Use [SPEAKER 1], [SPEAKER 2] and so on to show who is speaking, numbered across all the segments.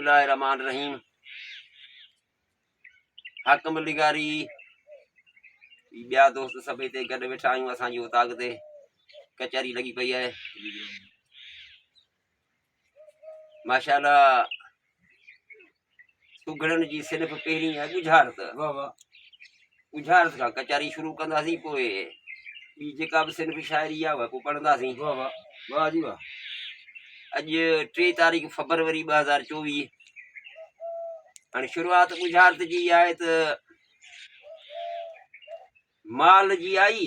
[SPEAKER 1] बिस्मिल्लाहिर्रहमानिर्रहीम। हाकम लिगारी ॿिया दोस्त सभु हिते गॾु वेठा आहियूं। असांजी उताग ते कचहरी लॻी पई आहे। माशाअल्लाह सुगड़नि जी सिर्फ़ पहिरीं आहे ॿुझारत। ॿुझारत खां कचहरी शुरू कंदासीं, पोइ ॿी जेका बि सिर्फ़ शाइरी आहे उहा पोइ पढ़ंदासीं। अॼु 3 तारीख़ फरवरी 2024। हाणे शुरूआत ॿुझारत जी आहे त माल जी आई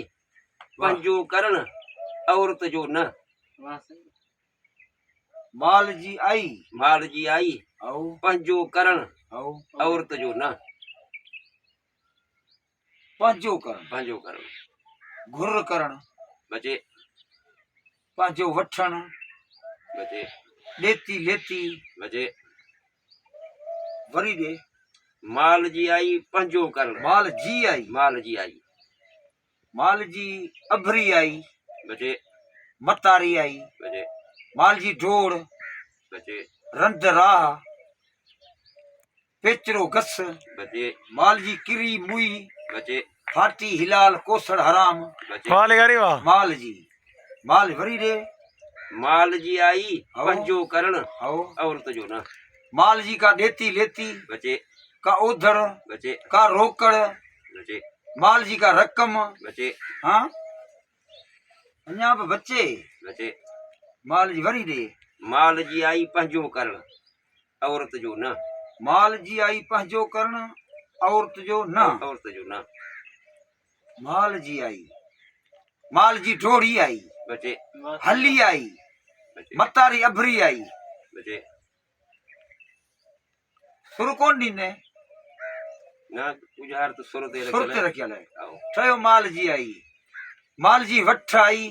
[SPEAKER 1] पंहिंजो करण औरत जो न।
[SPEAKER 2] माल जी आई
[SPEAKER 1] पंहिंजो करण औरत जो न।
[SPEAKER 2] पंहिंजो करण घुर करण
[SPEAKER 1] बचे
[SPEAKER 2] पंहिंजो वठण
[SPEAKER 1] बचे
[SPEAKER 2] लेती लेती
[SPEAKER 1] बचे
[SPEAKER 2] वरी दे।
[SPEAKER 1] माल जी आई पंहिंजो करण
[SPEAKER 2] माल जी आई अभरी आई
[SPEAKER 1] बचे
[SPEAKER 2] मतारी आई
[SPEAKER 1] बचे
[SPEAKER 2] माल जी ढोड़
[SPEAKER 1] बचे
[SPEAKER 2] रंध राह पेचरो गस
[SPEAKER 1] बचे
[SPEAKER 2] माल जी किरी मुई
[SPEAKER 1] बचे
[SPEAKER 2] फाटी हिलाल कोसड़ हराम
[SPEAKER 1] बचे
[SPEAKER 2] माल वरी दे।
[SPEAKER 1] माल जी आई पंहिंजो करण औरत जो न।
[SPEAKER 2] माल जी का देती लेती
[SPEAKER 1] बचे
[SPEAKER 2] का ओधड़
[SPEAKER 1] बचे
[SPEAKER 2] का रोकड़
[SPEAKER 1] बचे
[SPEAKER 2] माल जी का रकम
[SPEAKER 1] बचे
[SPEAKER 2] हाँ अञा बि बचे
[SPEAKER 1] बचे
[SPEAKER 2] माल जी वरी दे।
[SPEAKER 1] माल जी आई पंहिंजो करण औरत जो न।
[SPEAKER 2] माल जी आई पंहिंजो करण औरत जो न।
[SPEAKER 1] औरत जो न।
[SPEAKER 2] माल जी आई माल जी ढोड़ी आई
[SPEAKER 1] बचे
[SPEAKER 2] हली आई
[SPEAKER 1] बचे
[SPEAKER 2] मतारी अभरी आई
[SPEAKER 1] बचे
[SPEAKER 2] सुर कोन ॾींदे
[SPEAKER 1] न ॿुझार त सुर ते
[SPEAKER 2] सुर ते
[SPEAKER 1] रखियल आहे।
[SPEAKER 2] रखियल आहे। ठहियो माल जी आई माल जी वठ आई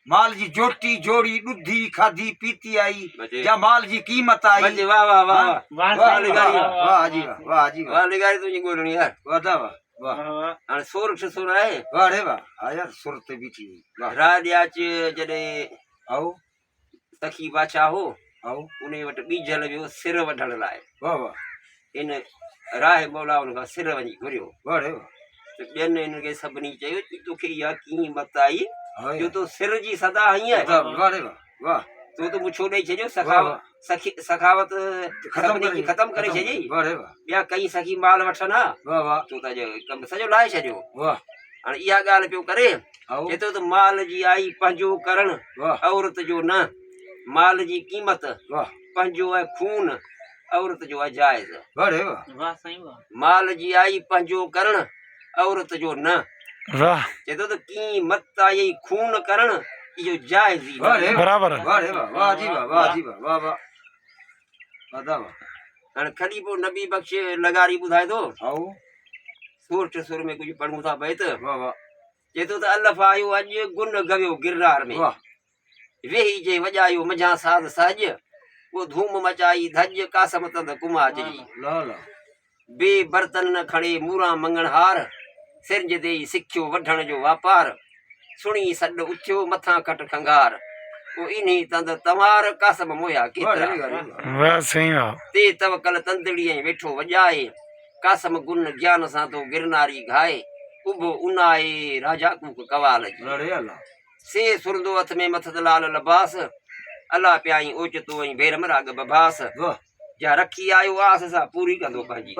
[SPEAKER 2] माल जी जोटी जोड़ी ॾुधी खाधी पीती आई या माल जी कीमत आई।
[SPEAKER 1] बचे वाह वाह वाह
[SPEAKER 2] वाह लिगारी वाह जी वाह जी
[SPEAKER 1] वाह लिगारी तुंहिंजी ॻोल्हणी यार।
[SPEAKER 2] वाह वाह
[SPEAKER 1] हाणे सुर सुर आहे।
[SPEAKER 2] वाह रे वाह हा यार सुर ते बीठी हुई।
[SPEAKER 1] राॼाच जॾहिं
[SPEAKER 2] आओ
[SPEAKER 1] सखी बादशाह हो
[SPEAKER 2] आओ
[SPEAKER 1] उन वटि ॿीजल वियो सिर वढण लाइ।
[SPEAKER 2] वाह वाह
[SPEAKER 1] इन राह मौला उन खां सिर वञी घुरियो।
[SPEAKER 2] वाह रे वाह
[SPEAKER 1] त ॿियनि हिनखे सभिनी चयो तोखे इहा कीमत आई जो तो सिर जी सदा हई आहे।
[SPEAKER 2] वाह रे वाह वाह
[SPEAKER 1] तो मुछो ॾेई छॾियो सखावत ख़तम करे छॾी। ॿिया कई सखी माल वठनि हा तूं त कमु सॼो लाहे छॾियो। हाणे इहा ॻाल्हि पियो करे चए थो त माल जी आई पंहिंजो करण औरत जो न। माल जी कीमत पंहिंजो आहे खून औरत जो आहे जाइज़। माल जी आई पंहिंजो करण औरत जो न। चए थो त कीमत आई खून करण इहो जाइज़ ई
[SPEAKER 2] बराबर। वाह जी वाह वाह जी वाह वाह वाह
[SPEAKER 1] हाणे खणी पोइ नबी बख्श लगारी ॿुधाए थो सुर सुर में कुझु पढ़ूं था पए त चए थो त अलफ आयो अॼु गुन गवियो गिरनार में वेही जे वॼायो मझां साध सहज वो धूम मचाई धज कासम तंद कुमाच जी बे बर्तन न खणे मूरा मंगण हार सिरज देई सिखियो वढण जो वापार सुणी सॾ उथियो मथां कट खंगार वो इन्ही तंद तमार कासम मोया केतिरा ते तवकल तंदड़ी ऐं वेठो वॼाए कासम गुन ज्ञान सां तो गिरनारी घाए उभो उनाए राजा कूक कवाल जी से सुरंदो हथ में मथद लाल लबास अला प्याई ओचतो ऐं भेरम राग बभास जा रखी आयो आस सां पूरी कंदो पंहिंजी।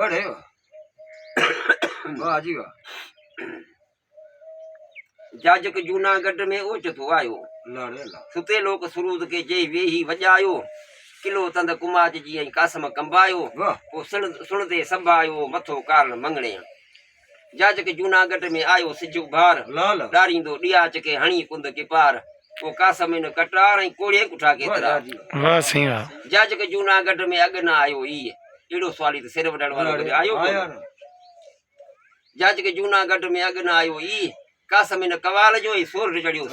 [SPEAKER 1] जाजक जूनागढ़ में ओचतो आयो सुते लोक सुरूद के जे वेही वॼायो किलो तंद कुमाच जी ऐं कासम कंबायो पोइ सुणदे संभायो मथो कारण मंगणे। जाजक जूनागढ़ में आयो सिज उभार ॾारींदो ॾियाच के हणी कुंद के पार वो कासम इन कटार ऐं कोड़े कुठा केतिरा। जाजक जूनागढ़ में अॻु न आयो ई अहिड़ो सवाली त सिर वढण वारो आयो। जाजक जूनागढ़ में अॻु न आयो ई कासम इन कवाल जो ई सोर चढ़ियो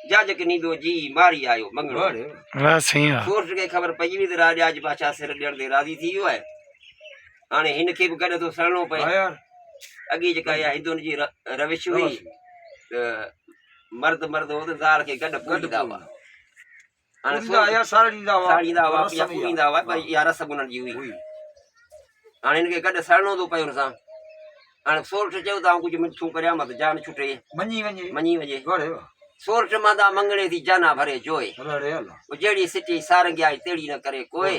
[SPEAKER 1] जाजक नींदो जी मारी आयो मंगणो। सोर खे ख़बर पई हुई त राजा जी बादशाह सिर ॾियण ते राज़ी थी वियो आहे। हाणे हिनखे बि गॾु थो सरणो पए। अॻे जेका इहा हिंदुनि जी रविश हुई त मर्द हो त ज़ाल खे गॾु पूॼींदा हुआ। हाणे
[SPEAKER 2] ॾींदा या साड़ी ॾींदा हुआ
[SPEAKER 1] साड़ींदा हुआ
[SPEAKER 2] रस
[SPEAKER 1] या
[SPEAKER 2] में
[SPEAKER 1] पूरींदा हुआ पर इहा रस बि उन्हनि जी हुई
[SPEAKER 2] हुई।
[SPEAKER 1] हाणे हिनखे गॾु सड़नो थो पए हुन सां हाणे सोरठ चयो त कुझु मिठो करियां मां त जान छुटे
[SPEAKER 2] मञी वञे
[SPEAKER 1] मञी वञे
[SPEAKER 2] वारे वाह
[SPEAKER 1] सोरठ मां मंगणे थी जाना भरे जोए
[SPEAKER 2] अरे अल्लाह
[SPEAKER 1] वो जहिड़ी सिटी सारंगी आई तेड़ी न करे कोई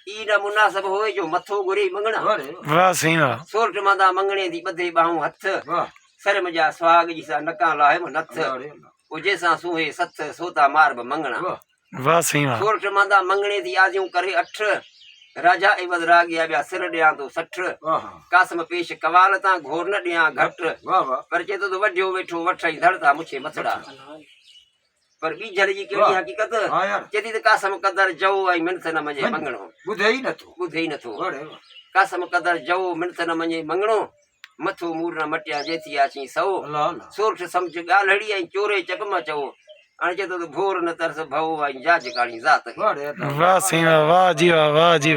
[SPEAKER 1] ई न मुनासिब होए जो मथो घुरे मंगणा
[SPEAKER 2] वारे
[SPEAKER 3] वाह साईं वाह
[SPEAKER 1] सोरठ मां मंगणे थी ॿधे ॿाहूं हथ
[SPEAKER 2] वाह
[SPEAKER 1] सर मुंहिंजा सुहाग जी सा नका लाहे नथ
[SPEAKER 2] अरे अल्लाह
[SPEAKER 1] वो जैसां सूहे सथ सोता मार बि मंगणा
[SPEAKER 2] वाह
[SPEAKER 3] वाह साईं वाह
[SPEAKER 1] सोरठ मां मंगणे थी आजियूं करे 8 राजा एवद रागिया ॿिया सिर ॾियां तो 60
[SPEAKER 2] वाह
[SPEAKER 1] कासम पेश कवाल तां घोर न ॾियां घट
[SPEAKER 2] वाह वाह
[SPEAKER 1] पर चए तो वॾियो वेठो वठई धड़ता मुछे मथड़ा पर ॿीजल जी कहिड़ी हक़ीक़त
[SPEAKER 2] हाँ यार
[SPEAKER 1] चेती त कासम कदर जव ऐं मिनत न मञे मंगणो
[SPEAKER 2] ॿुधे ई नथो
[SPEAKER 1] ॿुधे ई नथो
[SPEAKER 2] वारे वाह
[SPEAKER 1] कासम कदर जव मिनत न मञे मंगणो मथो मूर न मटिया जेथी आची सौ
[SPEAKER 2] अल्लाह अल्लाह
[SPEAKER 1] सोरठ सम्झ ॻाल्हड़ी ऐं चोरे चक मां चओ हाणे चए तो भोर न तरस भव ऐं जाज काणी ज़ात
[SPEAKER 2] वारे अल्लाह
[SPEAKER 3] वाह साईं वाह वाह जी वाह वाह जी वाह